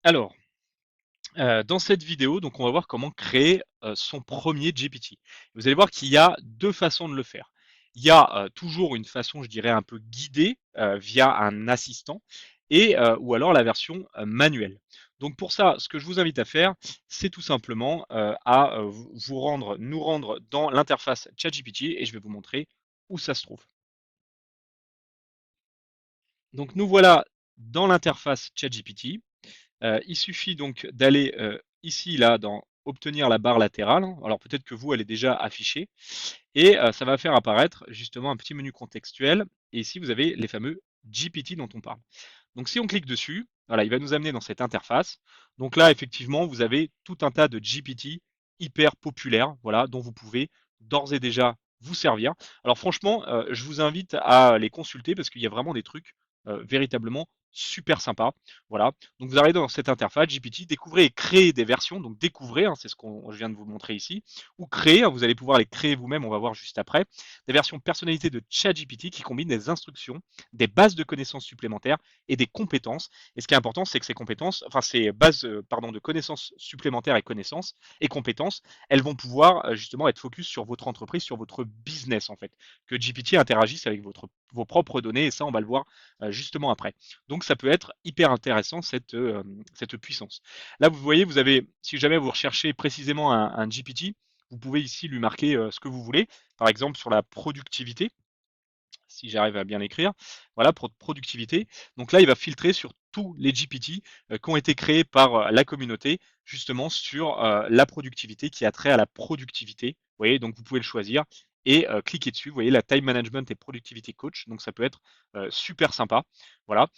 Alors, dans cette vidéo, donc on va voir comment créer son premier GPT. Vous allez voir qu'il y a deux façons de le faire. Il y a toujours une façon, je dirais, un peu guidée via un assistant et ou alors la version manuelle. Donc pour ça, ce que je vous invite à faire, c'est tout simplement à nous rendre dans l'interface ChatGPT et je vais vous montrer où ça se trouve. Donc nous voilà dans l'interface ChatGPT. Il suffit donc d'aller ici, là, dans obtenir la barre latérale. Alors peut-être que vous, elle est déjà affichée. Et ça va faire apparaître justement un petit menu contextuel. Et ici, vous avez les fameux GPT dont on parle. Donc si on clique dessus, voilà, il va nous amener dans cette interface. Donc là, effectivement, vous avez tout un tas de GPT hyper populaires, voilà, dont vous pouvez d'ores et déjà vous servir. Alors franchement, je vous invite à les consulter parce qu'il y a vraiment des trucs véritablement super sympas. Voilà. Donc vous arrivez dans cette interface GPT, découvrez et créez des versions. Donc découvrez, hein, c'est ce qu'on je viens de vous montrer ici, ou créer, hein, vous allez pouvoir les créer vous-même, on va voir juste après, des versions personnalisées de ChatGPT qui combinent des instructions, des bases de connaissances supplémentaires et des compétences. Et ce qui est important, c'est que ces compétences, enfin ces bases pardon, de connaissances supplémentaires et compétences, elles vont pouvoir justement être focus sur votre entreprise, sur votre business en fait. Que GPT interagisse avec vos propres données et ça, on va le voir justement après. Donc ça peut être hyper intéressant cette puissance. Là, vous voyez, vous avez, si jamais vous recherchez précisément un GPT, vous pouvez ici lui marquer ce que vous voulez. Par exemple, sur la productivité, si j'arrive à bien l'écrire. Voilà, pour productivité. Donc là, il va filtrer sur tous les GPT qui ont été créés par la communauté, justement sur la productivité, qui a trait à la productivité. Vous voyez, donc vous pouvez le choisir et cliquer dessus. Vous voyez, la time management et productivity coach. Donc ça peut être super sympa. Voilà.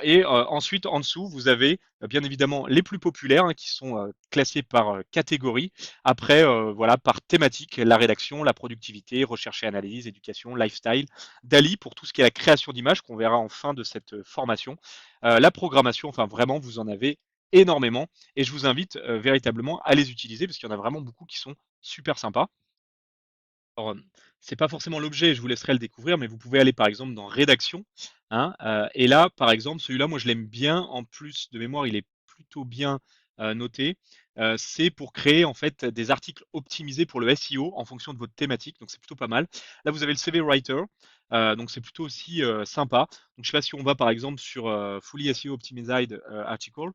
Et ensuite, en dessous, vous avez bien évidemment les plus populaires hein, qui sont classés par catégorie. Après, voilà, par thématique, la rédaction, la productivité, recherche et analyse, éducation, lifestyle. Dali pour tout ce qui est la création d'images qu'on verra en fin de cette formation. La programmation, enfin vraiment, vous en avez énormément et je vous invite véritablement à les utiliser parce qu'il y en a vraiment beaucoup qui sont super sympas. Alors, c'est pas forcément l'objet, je vous laisserai le découvrir, mais vous pouvez aller par exemple dans rédaction, hein, et là, par exemple, celui-là, moi je l'aime bien. En plus de mémoire, il est plutôt bien noté. C'est pour créer en fait des articles optimisés pour le SEO en fonction de votre thématique, donc c'est plutôt pas mal. Là, vous avez le CV Writer, donc c'est plutôt aussi sympa. Donc je sais pas si on va par exemple sur Fully SEO Optimized Article.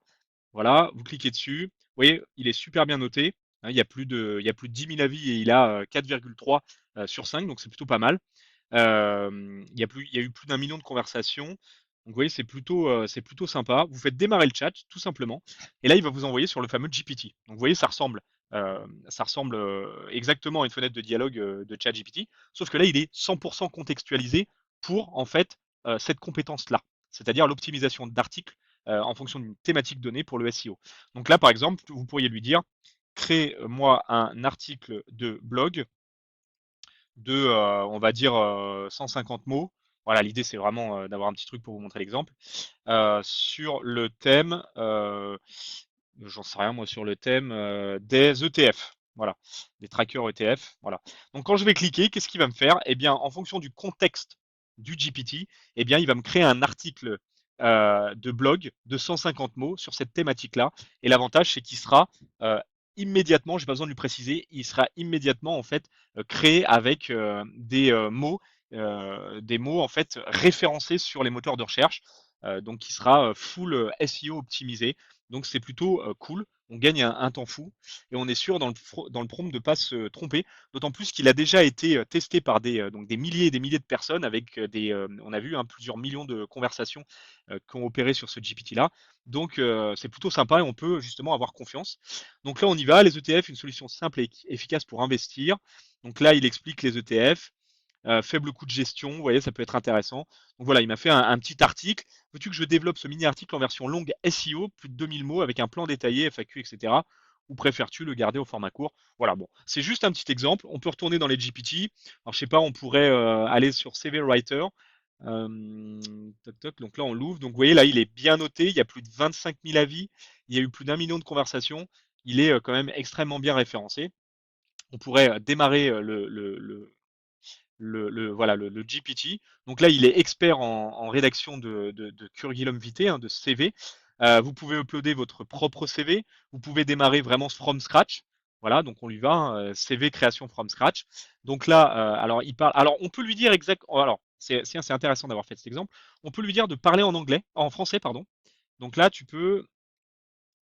Voilà, vous cliquez dessus. Vous voyez, il est super bien noté. Hein, il y a plus de 10 000 avis et il a 4,3 sur 5, donc c'est plutôt pas mal. Il y a eu plus d'un million de conversations. Donc vous voyez, c'est plutôt sympa. Vous faites démarrer le chat, tout simplement. Et là, il va vous envoyer sur le fameux GPT. Donc vous voyez, ça ressemble exactement à une fenêtre de dialogue de chat GPT. Sauf que là, il est 100% contextualisé pour, en fait, cette compétence-là. C'est-à-dire l'optimisation d'articles en fonction d'une thématique donnée pour le SEO. Donc là, par exemple, vous pourriez lui dire, crée-moi un article de blog de, on va dire, 150 mots. Voilà, l'idée c'est vraiment d'avoir un petit truc pour vous montrer l'exemple. Sur le thème, j'en sais rien moi, sur le thème des ETF. Voilà, des trackers ETF. Voilà. Donc quand je vais cliquer, qu'est-ce qu'il va me faire? Eh bien, en fonction du contexte du GPT, eh bien, il va me créer un article de blog de 150 mots sur cette thématique-là. Et l'avantage, c'est qu'il sera euh, immédiatement, j'ai pas besoin de lui préciser, il sera immédiatement en fait créé avec des mots en fait référencés sur les moteurs de recherche. Donc qui sera full SEO optimisé. Donc c'est plutôt cool. On gagne un temps fou et on est sûr dans le prompt de ne pas se tromper. D'autant plus qu'il a déjà été testé par donc des milliers et des milliers de personnes avec on a vu hein, plusieurs millions de conversations qui ont opéré sur ce GPT-là. Donc c'est plutôt sympa et on peut justement avoir confiance. Donc là on y va. Les ETF, une solution simple et efficace pour investir. Donc là il explique les ETF. Faible coût de gestion, vous voyez, ça peut être intéressant. Donc voilà, il m'a fait un petit article. Veux-tu que je développe ce mini-article en version longue SEO, plus de 2000 mots, avec un plan détaillé, FAQ, etc. Ou préfères-tu le garder au format court? Voilà, bon, c'est juste un petit exemple. On peut retourner dans les GPT. Alors, je sais pas, on pourrait aller sur CV Writer. Toc, toc, donc là, on l'ouvre. Donc, vous voyez, là, il est bien noté. Il y a plus de 25 000 avis. Il y a eu plus d'un million de conversations. Il est quand même extrêmement bien référencé. On pourrait démarrer voilà, le GPT. Donc là, il est expert en rédaction de curriculum vitae, hein, de CV. Vous pouvez uploader votre propre CV. Vous pouvez démarrer vraiment from scratch. Voilà, donc on lui va, hein, CV création from scratch. Donc là, alors il parle. Alors on peut lui dire exact. Alors c'est intéressant d'avoir fait cet exemple. On peut lui dire de parler en anglais, en français, pardon. Donc là, tu peux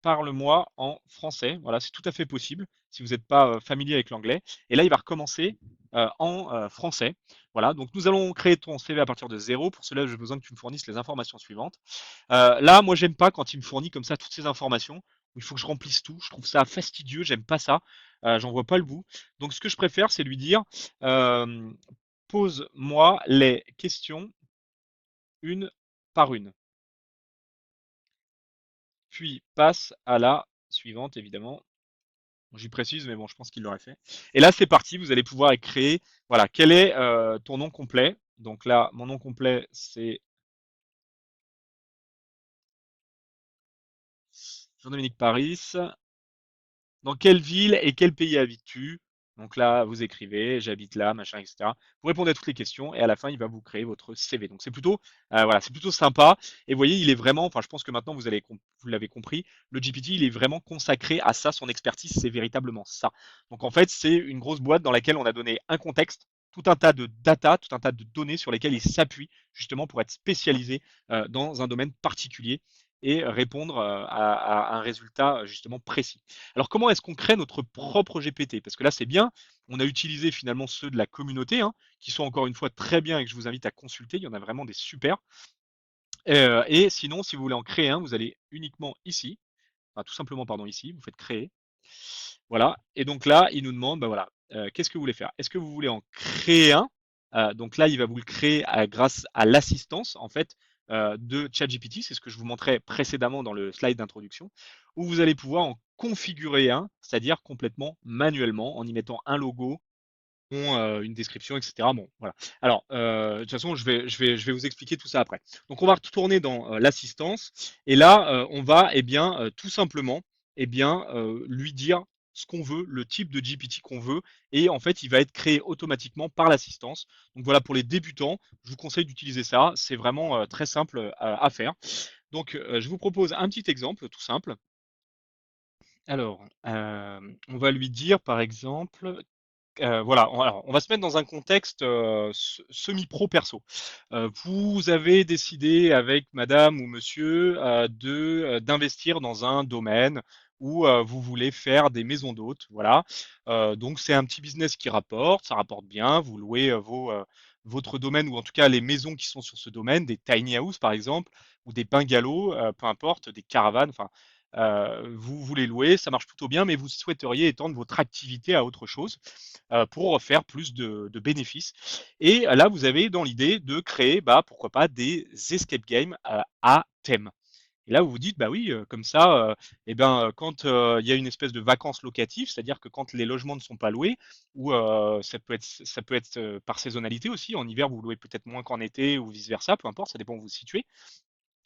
parle-moi en français. Voilà, c'est tout à fait possible si vous n'êtes pas familier avec l'anglais. Et là, il va recommencer en français. Voilà, donc nous allons créer ton CV à partir de zéro. Pour cela, j'ai besoin que tu me fournisses les informations suivantes. Là, moi, j'aime pas quand il me fournit comme ça toutes ces informations. Où il faut que je remplisse tout. Je trouve ça fastidieux. J'aime pas ça. J'en vois pas le bout. Donc, ce que je préfère, c'est lui dire euh, pose-moi les questions une par une. Puis passe à la suivante, évidemment. J'y précise, mais bon, je pense qu'il l'aurait fait. Et là, c'est parti, vous allez pouvoir créer. Voilà, quel est ton nom complet? Donc là, mon nom complet, c'est Jean-Dominique Paris. Dans quelle ville et quel pays habites-tu? Donc là, vous écrivez, j'habite là, machin, etc. Vous répondez à toutes les questions et à la fin, il va vous créer votre CV. Donc c'est plutôt, voilà, c'est plutôt sympa. Et vous voyez, il est vraiment, enfin, je pense que maintenant vous l'avez compris, le GPT, il est vraiment consacré à ça. Son expertise, c'est véritablement ça. Donc en fait, c'est une grosse boîte dans laquelle on a donné un contexte, tout un tas de data, tout un tas de données sur lesquelles il s'appuie justement pour être spécialisé dans un domaine particulier et répondre à un résultat justement précis. Alors comment est-ce qu'on crée notre propre GPT? Parce que là c'est bien, on a utilisé finalement ceux de la communauté, hein, qui sont encore une fois très bien et que je vous invite à consulter, il y en a vraiment des super. Et sinon, si vous voulez en créer un, vous allez uniquement ici, enfin tout simplement pardon ici, vous faites créer. Voilà. Et donc là, il nous demande, bah voilà, qu'est-ce que vous voulez faire? Est-ce que vous voulez en créer un? Donc là, il va vous le créer grâce à l'assistance en fait de ChatGPT. C'est ce que je vous montrais précédemment dans le slide d'introduction, où vous allez pouvoir en configurer un, c'est-à-dire complètement manuellement, en y mettant un logo, une description, etc. Bon, voilà. Alors, de toute façon, je vais vous expliquer tout ça après. Donc, on va retourner dans l'assistance, et là, on va, eh bien, tout simplement, eh bien, lui dire ce qu'on veut, le type de GPT qu'on veut, et en fait, il va être créé automatiquement par l'assistance. Donc voilà, pour les débutants, je vous conseille d'utiliser ça. C'est vraiment très simple à faire. Donc, je vous propose un petit exemple tout simple. Alors, on va lui dire, par exemple, voilà, alors, on va se mettre dans un contexte semi-pro perso. Vous avez décidé avec madame ou monsieur d'investir dans un domaine où vous voulez faire des maisons d'hôtes. Voilà. Donc c'est un petit business qui rapporte, ça rapporte bien. Vous louez votre domaine ou en tout cas les maisons qui sont sur ce domaine, des tiny houses par exemple, ou des bungalows, peu importe, des caravanes. Enfin, vous voulez louer, ça marche plutôt bien, mais vous souhaiteriez étendre votre activité à autre chose pour faire plus de bénéfices. Et là, vous avez dans l'idée de créer, bah, pourquoi pas, des escape games à thème. Et là, vous vous dites, bah oui, comme ça, eh ben, quand il y a une espèce de vacances locatives, c'est-à-dire que quand les logements ne sont pas loués, ou ça peut être par saisonnalité aussi, en hiver, vous louez peut-être moins qu'en été, ou vice-versa, peu importe, ça dépend où vous vous situez.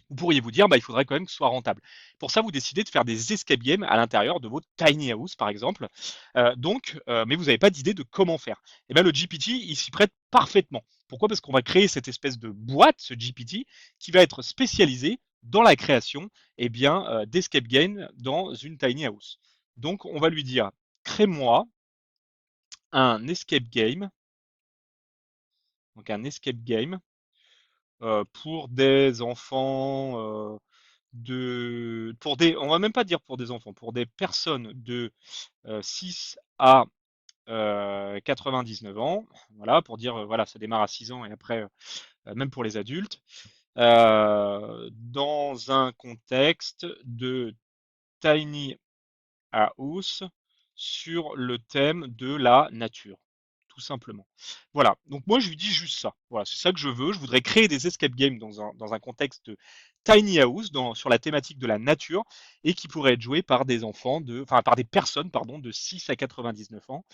Vous pourriez vous dire, bah, il faudrait quand même que ce soit rentable. Pour ça, vous décidez de faire des escape games à l'intérieur de votre tiny house, par exemple. Mais vous n'avez pas d'idée de comment faire. Et bien, le GPT, il s'y prête parfaitement. Pourquoi? Parce qu'on va créer cette espèce de boîte, ce GPT, qui va être spécialisé dans la création d'escape games dans une tiny house. Donc, on va lui dire, crée-moi un escape game, donc un escape game pour des enfants on va même pas dire pour des enfants, pour des personnes de 6 à 99 ans, voilà, pour dire, voilà, ça démarre à 6 ans et après, même pour les adultes, dans un contexte de tiny house sur le thème de la nature, tout simplement. Voilà, donc moi je lui dis juste ça. Voilà, c'est ça que je veux. Je voudrais créer des escape games dans un contexte de tiny house, sur la thématique de la nature, et qui pourraient être joués par des enfants enfin par des personnes, pardon, de 6 à 99 ans,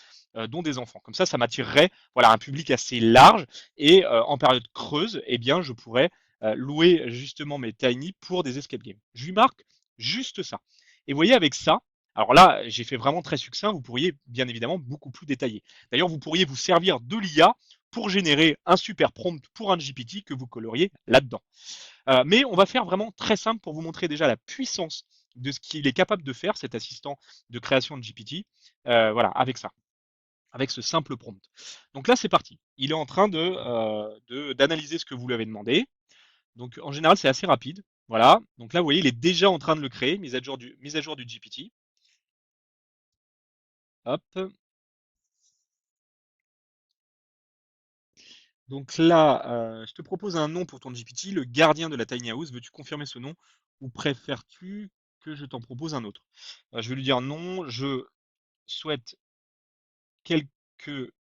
dont des enfants. Comme ça m'attirerait, voilà, un public assez large, et en période creuse, eh bien, je pourrais louer justement mes tiny pour des escape games. Je lui marque juste ça. Et vous voyez, avec ça, alors là, j'ai fait vraiment très succinct, vous pourriez bien évidemment beaucoup plus détailler. D'ailleurs, vous pourriez vous servir de l'IA pour générer un super prompt pour un GPT que vous colleriez là-dedans. Mais on va faire vraiment très simple pour vous montrer déjà la puissance de ce qu'il est capable de faire, cet assistant de création de GPT. Voilà, avec ça, avec ce simple prompt. Donc là, c'est parti. Il est en train d'analyser ce que vous lui avez demandé. Donc en général, c'est assez rapide. Voilà. Donc là, vous voyez, il est déjà en train de le créer, mise à jour du GPT. Hop. Donc là, je te propose un nom pour ton GPT, le gardien de la tiny house. Veux-tu confirmer ce nom ou préfères-tu que je t'en propose un autre? Je vais lui dire non, je souhaite quelque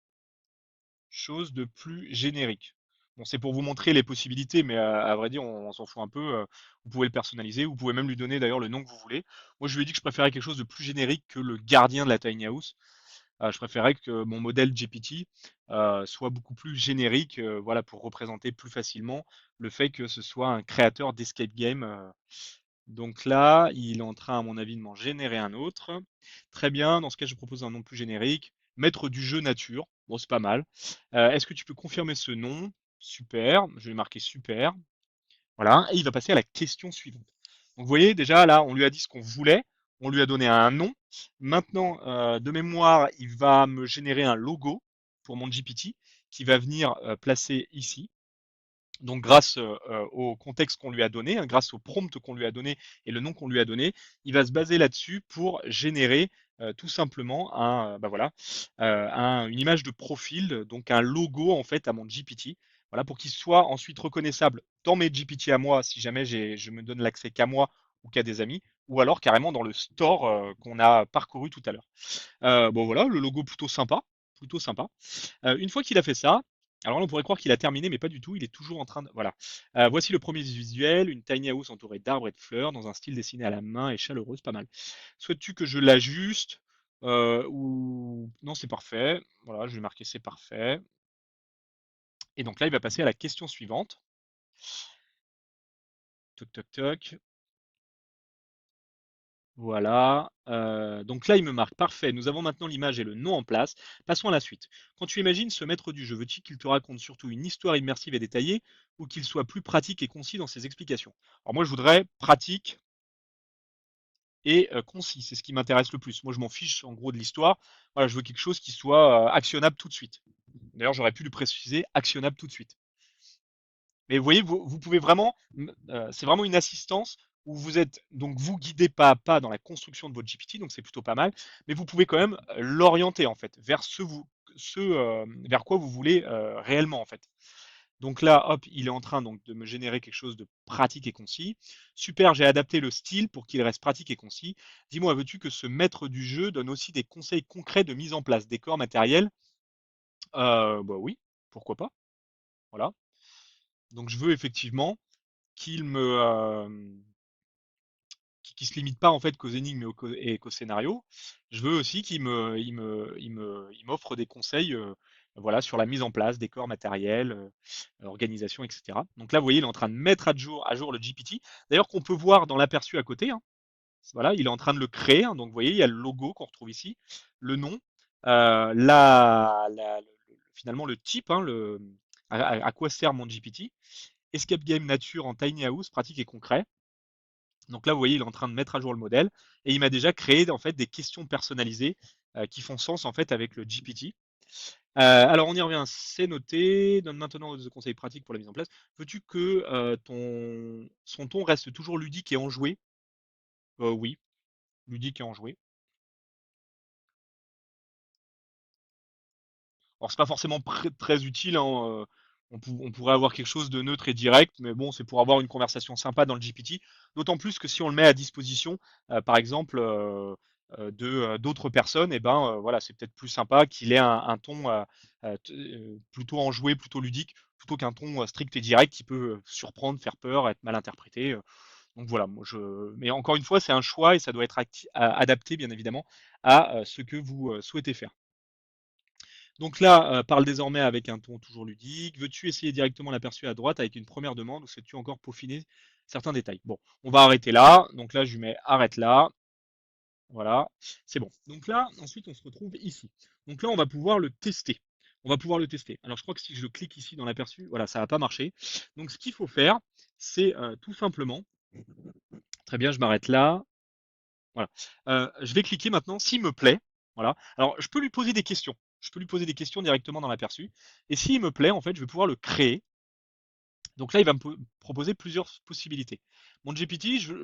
chose de plus générique. Bon, c'est pour vous montrer les possibilités, mais à vrai dire, on s'en fout un peu. Vous pouvez le personnaliser, vous pouvez même lui donner d'ailleurs le nom que vous voulez. Moi, je lui ai dit que je préférais quelque chose de plus générique que le gardien de la tiny house. Je préférais que mon modèle GPT soit beaucoup plus générique, voilà, pour représenter plus facilement le fait que ce soit un créateur d'escape game. Donc là, il est en train, à mon avis, de m'en générer un autre. Très bien, dans ce cas, je propose un nom plus générique. Maître du jeu nature. Bon, c'est pas mal. Est-ce que tu peux confirmer ce nom? Super, je vais marquer super. Voilà, et il va passer à la question suivante. Donc vous voyez, déjà là, on lui a dit ce qu'on voulait, on lui a donné un nom. Maintenant, de mémoire, il va me générer un logo pour mon GPT qui va venir placer ici. Donc grâce au contexte qu'on lui a donné, hein, grâce au prompt qu'on lui a donné et le nom qu'on lui a donné, il va se baser là-dessus pour générer tout simplement bah voilà, une image de profil, donc un logo en fait à mon GPT, voilà, pour qu'il soit ensuite reconnaissable dans mes GPT à moi si jamais je me donne l'accès qu'à moi ou qu'à des amis, ou alors carrément dans le store qu'on a parcouru tout à l'heure. Bon voilà, le logo plutôt sympa, plutôt sympa. Une fois qu'il a fait ça, alors là, on pourrait croire qu'il a terminé, mais pas du tout. Il est toujours en train de. Voilà. Voici le premier visuel, une tiny house entourée d'arbres et de fleurs, dans un style dessiné à la main et chaleureuse, pas mal. Souhaites-tu que je l'ajuste ou non, c'est parfait. Voilà, je vais marquer c'est parfait. Et donc là, il va passer à la question suivante. Toc toc toc. Voilà. Donc là, il me marque parfait. Nous avons maintenant l'image et le nom en place. Passons à la suite. Quand tu imagines ce maître du jeu, veux-tu qu'il te raconte surtout une histoire immersive et détaillée ou qu'il soit plus pratique et concis dans ses explications? Alors moi, je voudrais pratique et concis. C'est ce qui m'intéresse le plus. Moi, je m'en fiche en gros de l'histoire. Voilà, je veux quelque chose qui soit actionnable tout de suite. D'ailleurs, j'aurais pu lui préciser actionnable tout de suite. Mais vous voyez, vous pouvez vraiment, c'est vraiment une assistance où vous êtes donc vous guidez pas à pas dans la construction de votre GPT, donc c'est plutôt pas mal. Mais vous pouvez quand même l'orienter en fait vers vers quoi vous voulez réellement en fait. Donc là, hop, il est en train donc de me générer quelque chose de pratique et concis. Super, j'ai adapté le style pour qu'il reste pratique et concis. Dis-moi, veux-tu que ce maître du jeu donne aussi des conseils concrets de mise en place, décor, matériel? Bah oui, pourquoi pas. Voilà. Donc je veux effectivement qu'il me qui se limite pas en fait qu'aux énigmes et qu'au scénario. Je veux aussi il m'offre des conseils voilà, sur la mise en place, décor, matériel, organisation, etc. Donc là, vous voyez, il est en train de mettre à jour le GPT. D'ailleurs, qu'on peut voir dans l'aperçu à côté. Hein. Voilà, il est en train de le créer. Hein. Donc vous voyez, il y a le logo qu'on retrouve ici, le nom, finalement le type, hein, à quoi sert mon GPT. Escape Game Nature en Tiny House, pratique et concret. Donc là, vous voyez, il est en train de mettre à jour le modèle et il m'a déjà créé en fait des questions personnalisées qui font sens en fait avec le GPT. Alors on y revient, c'est noté. Donne maintenant des conseils pratiques pour la mise en place. Veux-tu que son ton reste toujours ludique et enjoué? Oui, ludique et enjoué. Alors c'est pas forcément très utile, hein, on pourrait avoir quelque chose de neutre et direct, mais bon, c'est pour avoir une conversation sympa dans le GPT. D'autant plus que si on le met à disposition, par exemple, d'autres personnes, et ben voilà, c'est peut-être plus sympa qu'il ait un ton plutôt enjoué, plutôt ludique, plutôt qu'un ton strict et direct qui peut surprendre, faire peur, être mal interprété. Donc voilà, mais encore une fois, c'est un choix et ça doit être adapté, bien évidemment, à ce que vous souhaitez faire. Donc là, parle désormais avec un ton toujours ludique. Veux-tu essayer directement l'aperçu à droite avec une première demande ou souhaites-tu encore peaufiner certains détails? Bon, on va arrêter là. Donc là, je lui mets arrête là. Voilà, c'est bon. Donc là, ensuite, on se retrouve ici. Donc là, on va pouvoir le tester. On va pouvoir le tester. Alors je crois que si je clique ici dans l'aperçu, voilà, ça va pas marcher. Donc ce qu'il faut faire, c'est tout simplement, très bien, je m'arrête là. Voilà. Je vais cliquer maintenant s'il me plaît. Voilà. Alors je peux lui poser des questions. Je peux lui poser des questions directement dans l'aperçu. Et s'il me plaît, en fait, je vais pouvoir le créer. Donc là, il va me proposer plusieurs possibilités. Mon GPT, je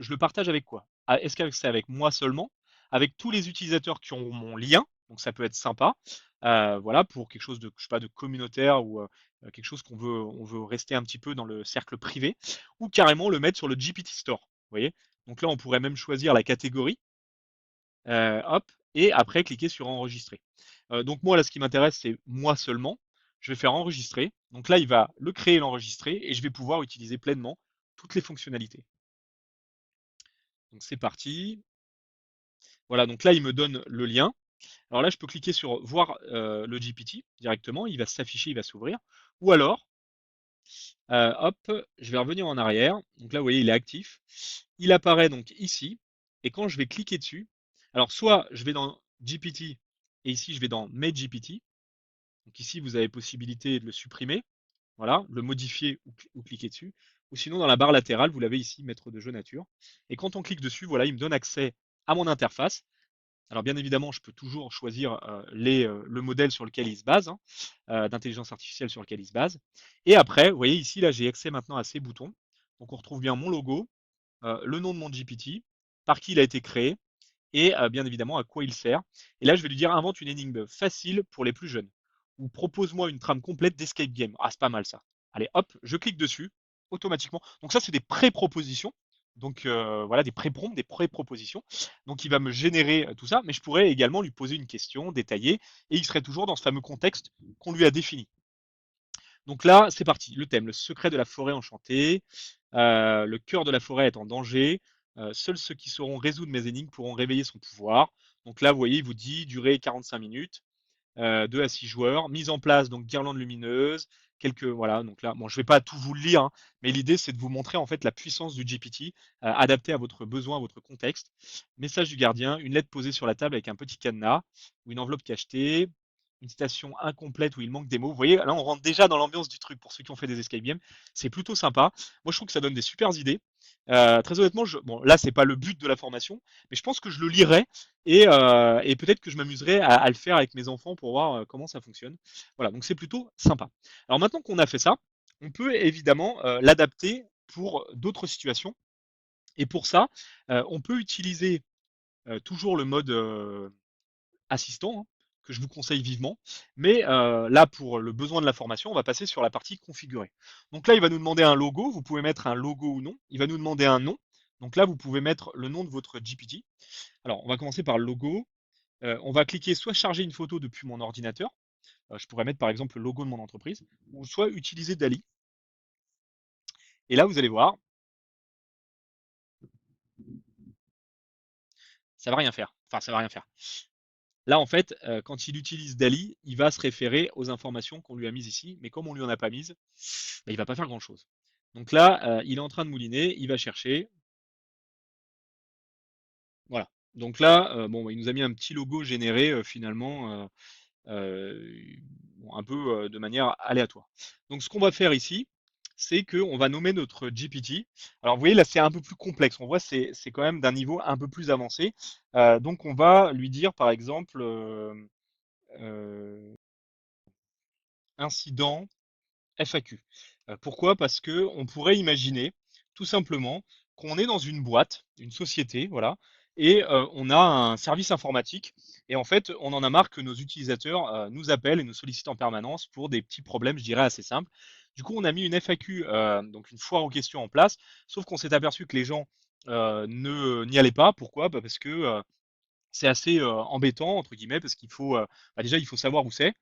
le partage avec quoi? Ah, est-ce que c'est avec moi seulement? Avec tous les utilisateurs qui ont mon lien, donc ça peut être sympa. Voilà, pour quelque chose de, je sais pas, de communautaire ou quelque chose on veut rester un petit peu dans le cercle privé, ou carrément le mettre sur le GPT Store. Vous voyez? Donc là, on pourrait même choisir la catégorie, hop, et après cliquer sur enregistrer. Donc moi, là, ce qui m'intéresse, c'est moi seulement. Je vais faire enregistrer. Donc là, il va le créer et l'enregistrer et je vais pouvoir utiliser pleinement toutes les fonctionnalités. Donc c'est parti. Voilà, donc là, il me donne le lien. Alors là, je peux cliquer sur voir le GPT directement. Il va s'afficher, il va s'ouvrir. Ou alors, hop, je vais revenir en arrière. Donc là, vous voyez, il est actif. Il apparaît donc ici. Et quand je vais cliquer dessus, alors soit je vais dans GPT et ici, je vais dans Mes GPT. Donc ici, vous avez possibilité de le supprimer, voilà, le modifier ou cliquer dessus. Ou sinon, dans la barre latérale, vous l'avez ici, maître de jeu nature. Et quand on clique dessus, voilà, il me donne accès à mon interface. Alors bien évidemment, je peux toujours choisir le modèle sur lequel il se base, hein, d'intelligence artificielle sur lequel il se base. Et après, vous voyez ici, là, j'ai accès maintenant à ces boutons. Donc on retrouve bien mon logo, le nom de mon GPT, par qui il a été créé, et bien évidemment à quoi il sert. Et là, je vais lui dire invente une énigme facile pour les plus jeunes ou propose-moi une trame complète d'escape game. Ah, c'est pas mal ça. Allez, hop, je clique dessus automatiquement. Donc ça, c'est des pré-propositions. Donc voilà, des pré-prompts, des pré-propositions. Donc il va me générer tout ça, mais je pourrais également lui poser une question détaillée et il serait toujours dans ce fameux contexte qu'on lui a défini. Donc là, c'est parti. Le thème, le secret de la forêt enchantée. Le cœur de la forêt est en danger. Seuls ceux qui sauront résoudre mes énigmes pourront réveiller son pouvoir. Donc là, vous voyez, il vous dit durée 45 minutes, 2 à 6 joueurs, mise en place, donc guirlande lumineuse, quelques, voilà, donc là, bon, je vais pas tout vous le lire, hein, mais l'idée, c'est de vous montrer, en fait, la puissance du GPT, adapté à votre besoin, à votre contexte. Message du gardien, une lettre posée sur la table avec un petit cadenas, ou une enveloppe cachetée, une citation incomplète où il manque des mots. Vous voyez, là, on rentre déjà dans l'ambiance du truc pour ceux qui ont fait des escape games. C'est plutôt sympa. Moi, je trouve que ça donne des super idées. Très honnêtement, bon, là, c'est pas le but de la formation, mais je pense que je le lirai et peut-être que je m'amuserai à le faire avec mes enfants pour voir comment ça fonctionne. Voilà, donc c'est plutôt sympa. Alors maintenant qu'on a fait ça, on peut évidemment l'adapter pour d'autres situations. Et pour ça, on peut utiliser toujours le mode assistant, hein, que je vous conseille vivement. Mais là, pour le besoin de la formation, on va passer sur la partie configurer. Donc là, il va nous demander un logo. Vous pouvez mettre un logo ou non. Il va nous demander un nom. Donc là, vous pouvez mettre le nom de votre GPT. Alors, on va commencer par le logo. On va cliquer soit charger une photo depuis mon ordinateur. Je pourrais mettre par exemple le logo de mon entreprise. Ou soit utiliser Dali. Et là, vous allez voir, ça va rien faire. Enfin, ça va rien faire. Là, en fait, quand il utilise Dali, il va se référer aux informations qu'on lui a mises ici, mais comme on lui en a pas mises, bah, il va pas faire grand-chose. Donc là, il est en train de mouliner, il va chercher, voilà. Donc là, bon, il nous a mis un petit logo généré finalement bon, un peu de manière aléatoire. Donc ce qu'on va faire ici, c'est qu'on va nommer notre GPT. Alors vous voyez là, c'est un peu plus complexe. On voit c'est quand même d'un niveau un peu plus avancé. Donc on va lui dire par exemple euh, incident FAQ. Pourquoi? Parce que on pourrait imaginer tout simplement qu'on est dans une boîte, une société, voilà, et on a un service informatique, et en fait, on en a marre que nos utilisateurs nous appellent et nous sollicitent en permanence pour des petits problèmes, je dirais assez simples. Du coup, on a mis une FAQ, donc une foire aux questions en place, sauf qu'on s'est aperçu que les gens ne n'y allaient pas. Pourquoi? Bah, parce que c'est assez embêtant entre guillemets parce qu'il faut bah, déjà il faut savoir où c'est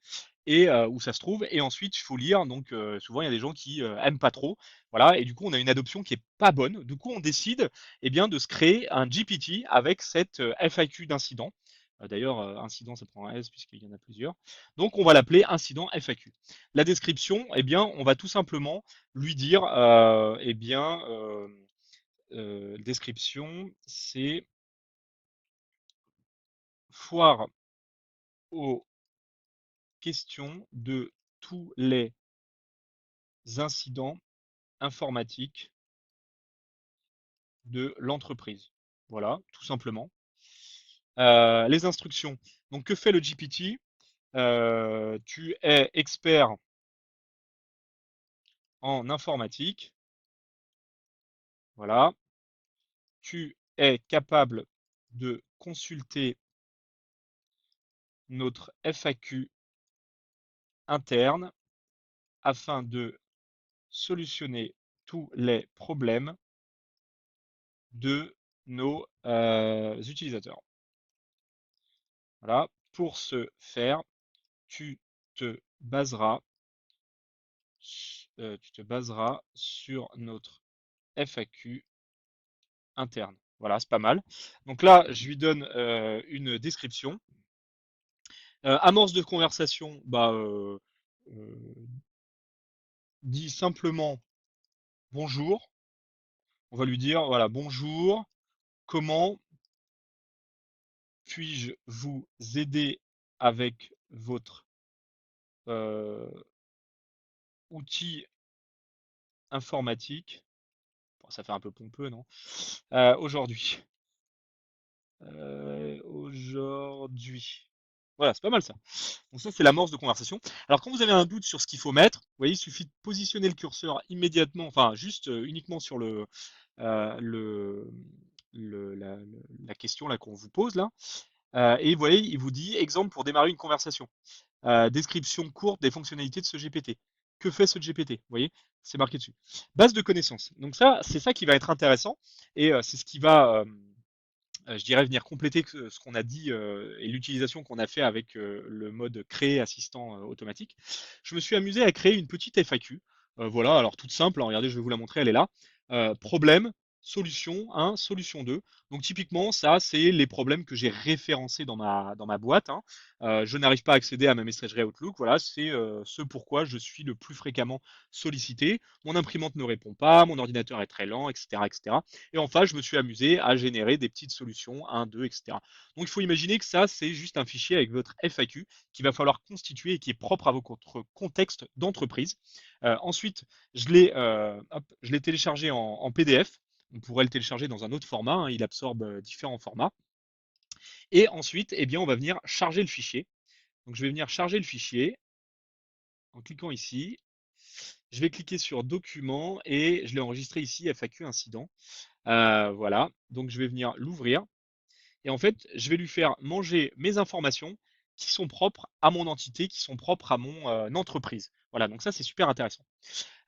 et où ça se trouve et ensuite il faut lire donc souvent il y a des gens qui aiment pas trop voilà et du coup on a une adoption qui est pas bonne du coup on décide eh bien de se créer un GPT avec cette FAQ d'incident. D'ailleurs incident ça prend un S puisqu'il y en a plusieurs donc on va l'appeler incident FAQ. La description eh bien on va tout simplement lui dire eh bien description c'est foire aux question de tous les incidents informatiques de l'entreprise. Voilà, tout simplement. Les instructions. Donc, que fait le GPT? Tu es expert en informatique. Voilà. Tu es capable de consulter notre FAQ interne afin de solutionner tous les problèmes de nos utilisateurs. Voilà. Pour ce faire, tu te baseras, sur notre FAQ interne. Voilà, c'est pas mal. Donc là, je lui donne une description. Amorce de conversation, dit simplement bonjour. On va lui dire, voilà, bonjour, comment puis-je vous aider avec votre outil informatique? Bon, ça fait un peu pompeux, non? Aujourd'hui. Aujourd'hui. Voilà, c'est pas mal ça. Donc ça, c'est l'amorce de conversation. Alors quand vous avez un doute sur ce qu'il faut mettre, vous voyez, il suffit de positionner le curseur immédiatement, enfin juste uniquement sur euh, le, la question là qu'on vous pose là. Et vous voyez, il vous dit exemple pour démarrer une conversation. Description courte des fonctionnalités de ce GPT. Que fait ce GPT? Vous voyez, c'est marqué dessus. Base de connaissances. Donc ça, c'est ça qui va être intéressant et c'est ce qui va je dirais venir compléter ce qu'on a dit et l'utilisation qu'on a fait avec le mode créer assistant automatique. Je me suis amusé à créer une petite FAQ. Voilà, alors toute simple, hein, regardez, je vais vous la montrer, elle est là. Problème, solution 1, solution 2. Donc typiquement, ça, c'est les problèmes que j'ai référencés dans ma boîte. Hein. Je n'arrive pas à accéder à ma messagerie Outlook. Voilà, c'est ce pourquoi je suis le plus fréquemment sollicité. Mon imprimante ne répond pas, mon ordinateur est très lent, etc., etc. Et enfin, je me suis amusé à générer des petites solutions, 1, 2, etc. Donc il faut imaginer que ça, c'est juste un fichier avec votre FAQ qu'il va falloir constituer et qui est propre à votre contexte d'entreprise. Ensuite, je l'ai téléchargé en PDF. On pourrait le télécharger dans un autre format, hein, il absorbe différents formats. Et ensuite, eh bien, on va venir charger le fichier. Donc je vais venir charger le fichier en cliquant ici. Je vais cliquer sur document et je l'ai enregistré ici, FAQ incident. Voilà, donc je vais venir l'ouvrir et en fait, je vais lui faire manger mes informations qui sont propres à mon entité, qui sont propres à mon entreprise. Voilà, donc ça c'est super intéressant.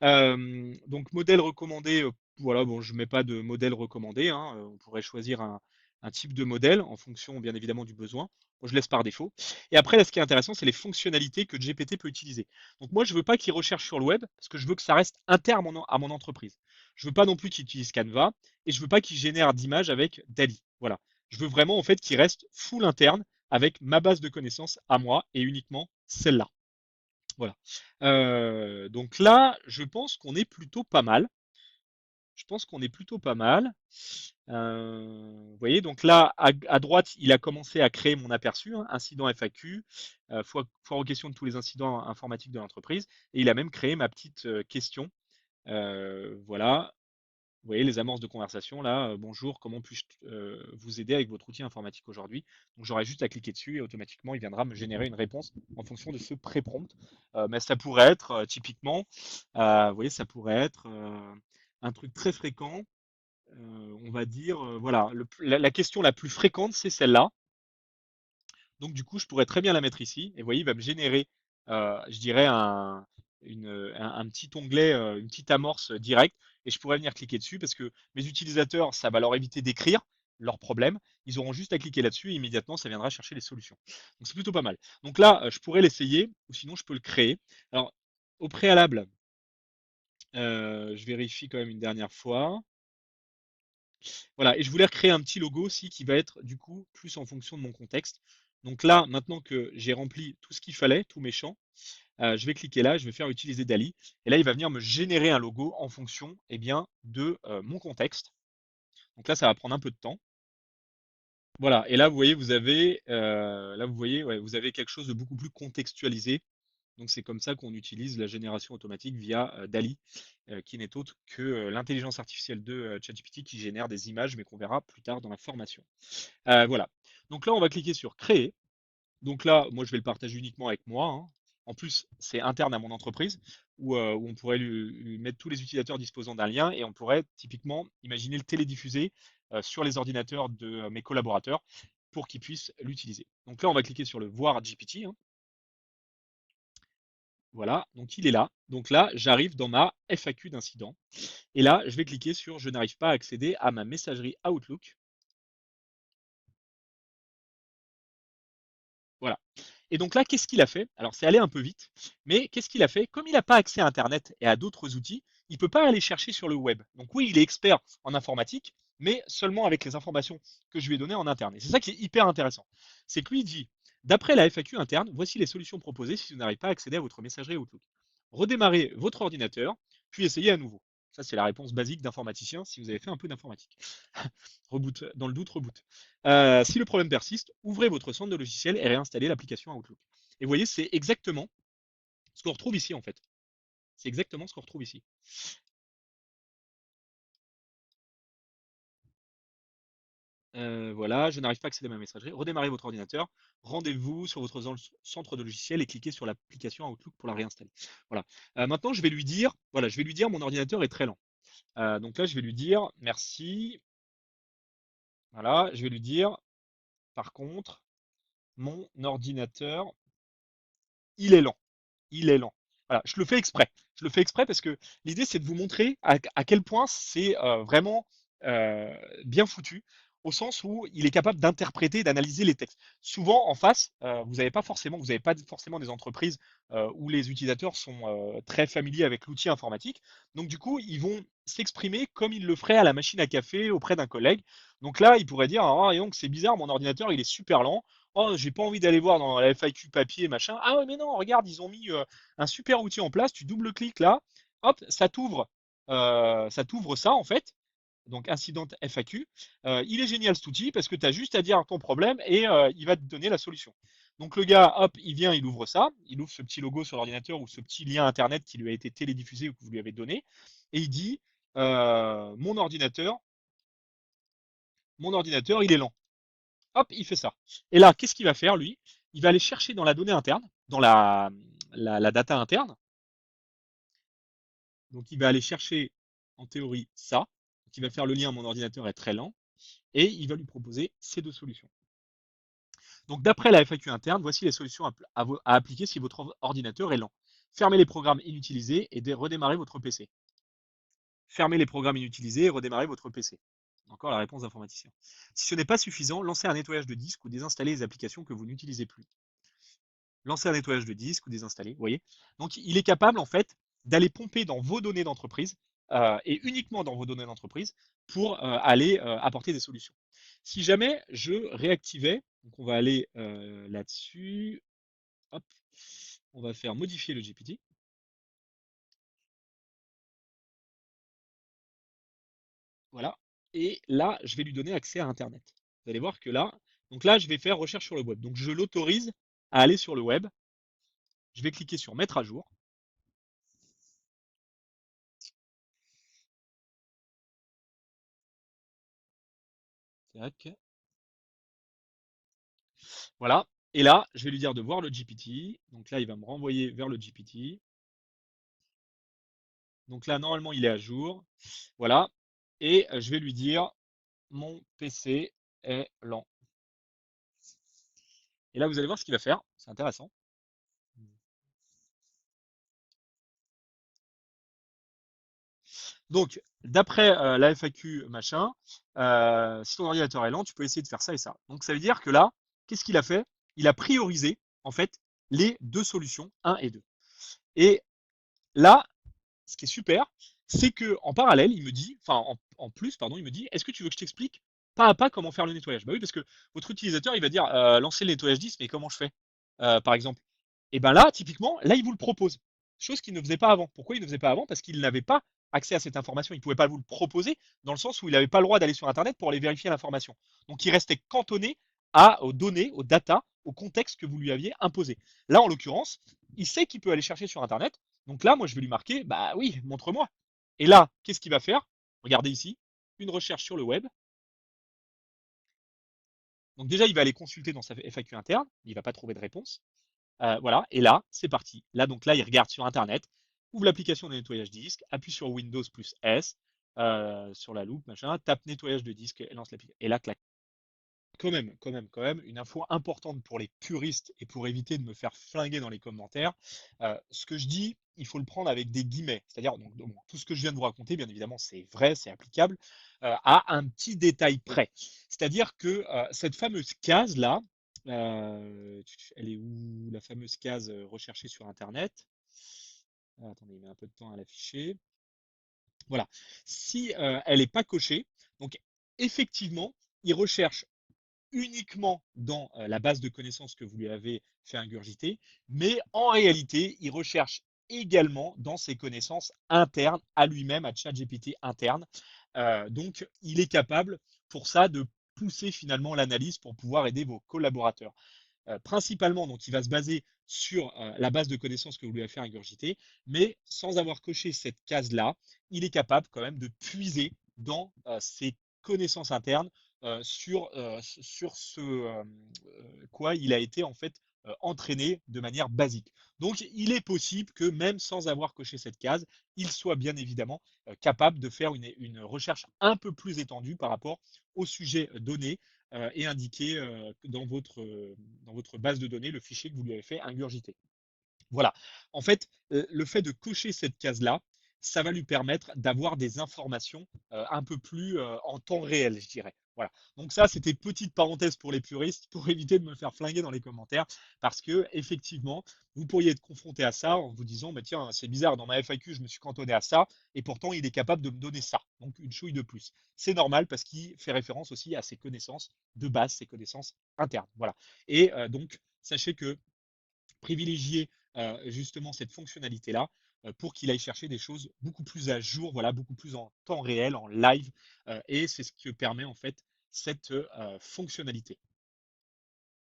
Donc modèle recommandé, voilà, bon, je mets pas de modèle recommandé, hein, on pourrait choisir un type de modèle en fonction bien évidemment du besoin. Moi, je laisse par défaut. Et après, là, ce qui est intéressant, c'est les fonctionnalités que GPT peut utiliser. Donc moi, je veux pas qu'il recherche sur le web parce que je veux que ça reste interne à mon entreprise. Je veux pas non plus qu'il utilise Canva et je veux pas qu'il génère d'images avec Dali. Voilà. Je veux vraiment en fait qu'il reste full interne avec ma base de connaissances à moi et uniquement celle-là. Voilà. Donc là, je pense qu'on est plutôt pas mal. Je pense qu'on est plutôt pas mal. Vous voyez, donc là, à droite, il a commencé à créer mon aperçu, hein, incident FAQ, foire aux questions de tous les incidents informatiques de l'entreprise. Et il a même créé ma petite question. Voilà. Vous voyez les amorces de conversation là, bonjour, comment puis-je vous aider avec votre outil informatique aujourd'hui? Donc j'aurais juste à cliquer dessus et automatiquement il viendra me générer une réponse en fonction de ce pré-prompt. Mais ça pourrait être typiquement, vous voyez, ça pourrait être un truc très fréquent. On va dire, voilà, la question la plus fréquente, c'est celle-là. Donc du coup, je pourrais très bien la mettre ici. Et vous voyez, il va me générer, je dirais, un petit onglet, une petite amorce directe. Et je pourrais venir cliquer dessus parce que mes utilisateurs, ça va leur éviter d'écrire leurs problèmes. Ils auront juste à cliquer là-dessus et immédiatement, ça viendra chercher les solutions. Donc c'est plutôt pas mal. Donc là, je pourrais l'essayer ou sinon je peux le créer. Alors, au préalable, je vérifie quand même une dernière fois. Voilà, et je voulais recréer un petit logo aussi qui va être du coup plus en fonction de mon contexte. Donc là, maintenant que j'ai rempli tout ce qu'il fallait, tous mes champs, je vais cliquer là, je vais faire utiliser Dali. Et là, il va venir me générer un logo en fonction eh bien, de mon contexte. Donc là, ça va prendre un peu de temps. Voilà. Et là, vous voyez, ouais, vous avez quelque chose de beaucoup plus contextualisé. Donc c'est comme ça qu'on utilise la génération automatique via DALL-E, qui n'est autre que l'intelligence artificielle de ChatGPT qui génère des images, mais qu'on verra plus tard dans la formation. Voilà. Donc là, on va cliquer sur créer. Donc là, moi, je vais le partager uniquement avec moi, hein. En plus, c'est interne à mon entreprise où on pourrait lui mettre tous les utilisateurs disposant d'un lien et on pourrait typiquement imaginer le télédiffuser sur les ordinateurs de mes collaborateurs pour qu'ils puissent l'utiliser. Donc là, on va cliquer sur le voir GPT, hein. Voilà, donc il est là. Donc là, j'arrive dans ma FAQ d'incident. Et là, je vais cliquer sur je n'arrive pas à accéder à ma messagerie Outlook. Voilà. Et donc là, qu'est-ce qu'il a fait? Alors, c'est allé un peu vite, mais qu'est-ce qu'il a fait? Comme il n'a pas accès à Internet et à d'autres outils, il ne peut pas aller chercher sur le web. Donc oui, il est expert en informatique, mais seulement avec les informations que je lui ai données en interne. Et c'est ça qui est hyper intéressant. C'est que lui dit, d'après la FAQ interne, voici les solutions proposées si vous n'arrivez pas à accéder à votre messagerie Outlook. Redémarrez votre ordinateur, puis essayez à nouveau. Ça, c'est la réponse basique d'informaticien si vous avez fait un peu d'informatique. Reboot, dans le doute, reboot. Si le problème persiste, ouvrez votre centre de logiciel et réinstallez l'application Outlook. Et vous voyez, c'est exactement ce qu'on retrouve ici en fait. C'est exactement ce qu'on retrouve ici. Voilà, je n'arrive pas à accéder à ma messagerie. Redémarrez votre ordinateur, rendez-vous sur votre centre de logiciel et cliquez sur l'application Outlook pour la réinstaller. Voilà. Maintenant, je vais lui dire, voilà, je vais lui dire mon ordinateur est très lent. Donc là, je vais lui dire merci. Voilà, je vais lui dire par contre, mon ordinateur, il est lent. Il est lent. Voilà, je le fais exprès. Je le fais exprès parce que l'idée, c'est de vous montrer à quel point c'est vraiment euh, bien foutu, au sens où il est capable d'interpréter, d'analyser les textes. Souvent, en face, vous n'avez pas forcément des entreprises où les utilisateurs sont très familiers avec l'outil informatique. Donc, du coup, ils vont s'exprimer comme ils le feraient à la machine à café auprès d'un collègue. Donc là, ils pourraient dire, ah, et donc c'est bizarre, mon ordinateur, il est super lent. Oh, j'ai pas envie d'aller voir dans la FAQ papier, machin. Ah ouais, mais non, regarde, ils ont mis un super outil en place. Tu double-cliques là, hop, ça t'ouvre ça en fait. Donc incident FAQ. Il est génial cet outil parce que tu as juste à dire ton problème et il va te donner la solution. Donc le gars, hop, il vient, il ouvre ça, il ouvre ce petit logo sur l'ordinateur ou ce petit lien internet qui lui a été télédiffusé ou que vous lui avez donné, et il dit mon ordinateur, il est lent. Hop, il fait ça. Et là, qu'est-ce qu'il va faire, lui? Il va aller chercher dans la donnée interne, dans la data interne. Donc, il va aller chercher, en théorie, ça. Donc, il va faire le lien, mon ordinateur est très lent. Et il va lui proposer ces deux solutions. Donc, d'après la FAQ interne, voici les solutions à appliquer si votre ordinateur est lent. Fermez les programmes inutilisés et redémarrez votre PC. Fermez les programmes inutilisés et redémarrez votre PC. Encore la réponse d'informaticien. Si ce n'est pas suffisant, lancez un nettoyage de disque ou désinstallez les applications que vous n'utilisez plus. Lancer un nettoyage de disque ou désinstaller, vous voyez. Donc, il est capable, en fait, d'aller pomper dans vos données d'entreprise et uniquement dans vos données d'entreprise pour aller apporter des solutions. Si jamais je réactivais, donc on va aller là-dessus, hop, on va faire modifier le GPT. Voilà. Et là, je vais lui donner accès à Internet. Vous allez voir que là, donc là, je vais faire recherche sur le web. Donc, je l'autorise à aller sur le web. Je vais cliquer sur mettre à jour. Tac. Voilà. Et là, je vais lui dire de voir le GPT. Donc là, il va me renvoyer vers le GPT. Donc là, normalement, il est à jour. Voilà. Et je vais lui dire, mon PC est lent. Et là, vous allez voir ce qu'il va faire. C'est intéressant. Donc, d'après la FAQ machin, si ton ordinateur est lent, tu peux essayer de faire ça et ça. Donc, ça veut dire que là, qu'est-ce qu'il a fait? Il a priorisé, en fait, les deux solutions, 1 et 2. Et là, ce qui est super, c'est que en parallèle, il me dit, enfin en plus, pardon, il me dit, est-ce que tu veux que je t'explique pas à pas comment faire le nettoyage? Bah oui, parce que votre utilisateur, il va dire, lancer le nettoyage 10, mais comment je fais, par exemple? Et ben là, typiquement, là, il vous le propose, chose qu'il ne faisait pas avant. Pourquoi il ne faisait pas avant? Parce qu'il n'avait pas accès à cette information. Il ne pouvait pas vous le proposer dans le sens où il n'avait pas le droit d'aller sur Internet pour aller vérifier l'information. Donc il restait cantonné aux données, aux data, au contexte que vous lui aviez imposé. Là, en l'occurrence, il sait qu'il peut aller chercher sur Internet. Donc là, moi, je vais lui marquer, bah oui, montre-moi. Et là, qu'est-ce qu'il va faire? Regardez ici, une recherche sur le web. Donc déjà, il va aller consulter dans sa FAQ interne, il ne va pas trouver de réponse. Voilà, et là, c'est parti. Là, donc là, il regarde sur Internet, ouvre l'application de nettoyage disque, appuie sur Windows plus S, sur la loupe, machin, tape nettoyage de disque et lance l'application. Et là, clac. Quand même, une info importante pour les puristes et pour éviter de me faire flinguer dans les commentaires. Ce que je dis, il faut le prendre avec des guillemets. C'est-à-dire, donc, tout ce que je viens de vous raconter, bien évidemment, c'est vrai, c'est applicable, à un petit détail près. C'est-à-dire que cette fameuse case-là, elle est où la fameuse case recherchée sur Internet? Attendez, il met un peu de temps à l'afficher. Voilà. Si elle n'est pas cochée, donc effectivement, il recherche uniquement dans la base de connaissances que vous lui avez fait ingurgiter, mais en réalité, il recherche également dans ses connaissances internes à lui-même, à ChatGPT interne. Donc, il est capable pour ça de pousser finalement l'analyse pour pouvoir aider vos collaborateurs. Principalement, donc, il va se baser sur la base de connaissances que vous lui avez fait ingurgiter, mais sans avoir coché cette case-là, il est capable quand même de puiser dans ses connaissances internes sur ce quoi il a été en fait entraîné de manière basique. Donc, il est possible que même sans avoir coché cette case, il soit bien évidemment capable de faire une recherche un peu plus étendue par rapport au sujet donné et indiqué dans votre base de données le fichier que vous lui avez fait ingurgiter. Voilà. En fait, le fait de cocher cette case-là, ça va lui permettre d'avoir des informations un peu plus en temps réel, je dirais. Voilà. Donc ça, c'était petite parenthèse pour les puristes, pour éviter de me faire flinguer dans les commentaires, parce que effectivement, vous pourriez être confronté à ça en vous disant, bah, tiens, c'est bizarre, dans ma FAQ, je me suis cantonné à ça, et pourtant, il est capable de me donner ça. Donc une chouille de plus. C'est normal parce qu'il fait référence aussi à ses connaissances de base, ses connaissances internes. Voilà. Et donc, sachez que privilégier justement cette fonctionnalité-là pour qu'il aille chercher des choses beaucoup plus à jour, voilà, beaucoup plus en temps réel, en live, et c'est ce que permet en fait cette fonctionnalité.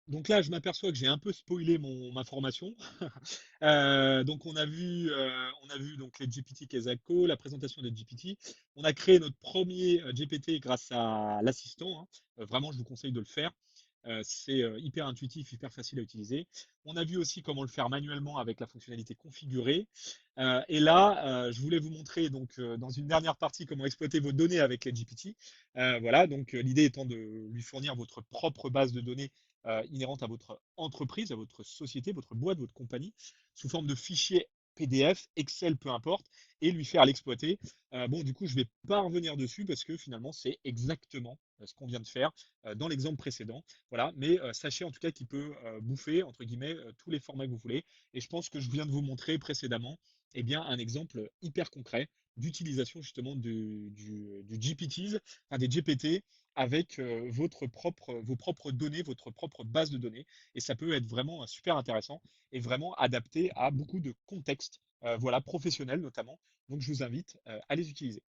Donc là, je m'aperçois que j'ai un peu spoilé ma formation. Donc on a vu donc les GPT Kesako, la présentation des GPT. On a créé notre premier GPT grâce à l'assistant, hein. Vraiment, je vous conseille de le faire. C'est hyper intuitif, hyper facile à utiliser. On a vu aussi comment le faire manuellement avec la fonctionnalité configurée. Et là, je voulais vous montrer donc dans une dernière partie comment exploiter vos données avec les GPT. Voilà, donc l'idée étant de lui fournir votre propre base de données inhérente à votre entreprise, à votre société, votre boîte, votre compagnie, sous forme de fichier PDF, Excel, peu importe, et lui faire l'exploiter. Bon, du coup, je ne vais pas revenir dessus parce que finalement, c'est exactement ce qu'on vient de faire dans l'exemple précédent. Voilà, mais sachez en tout cas qu'il peut bouffer, entre guillemets, tous les formats que vous voulez. Et je pense que je viens de vous montrer précédemment eh bien, un exemple hyper concret d'utilisation justement du GPTs, enfin des GPT avec vos propres données, votre propre base de données. Et ça peut être vraiment super intéressant et vraiment adapté à beaucoup de contextes, voilà, professionnels notamment. Donc je vous invite à les utiliser.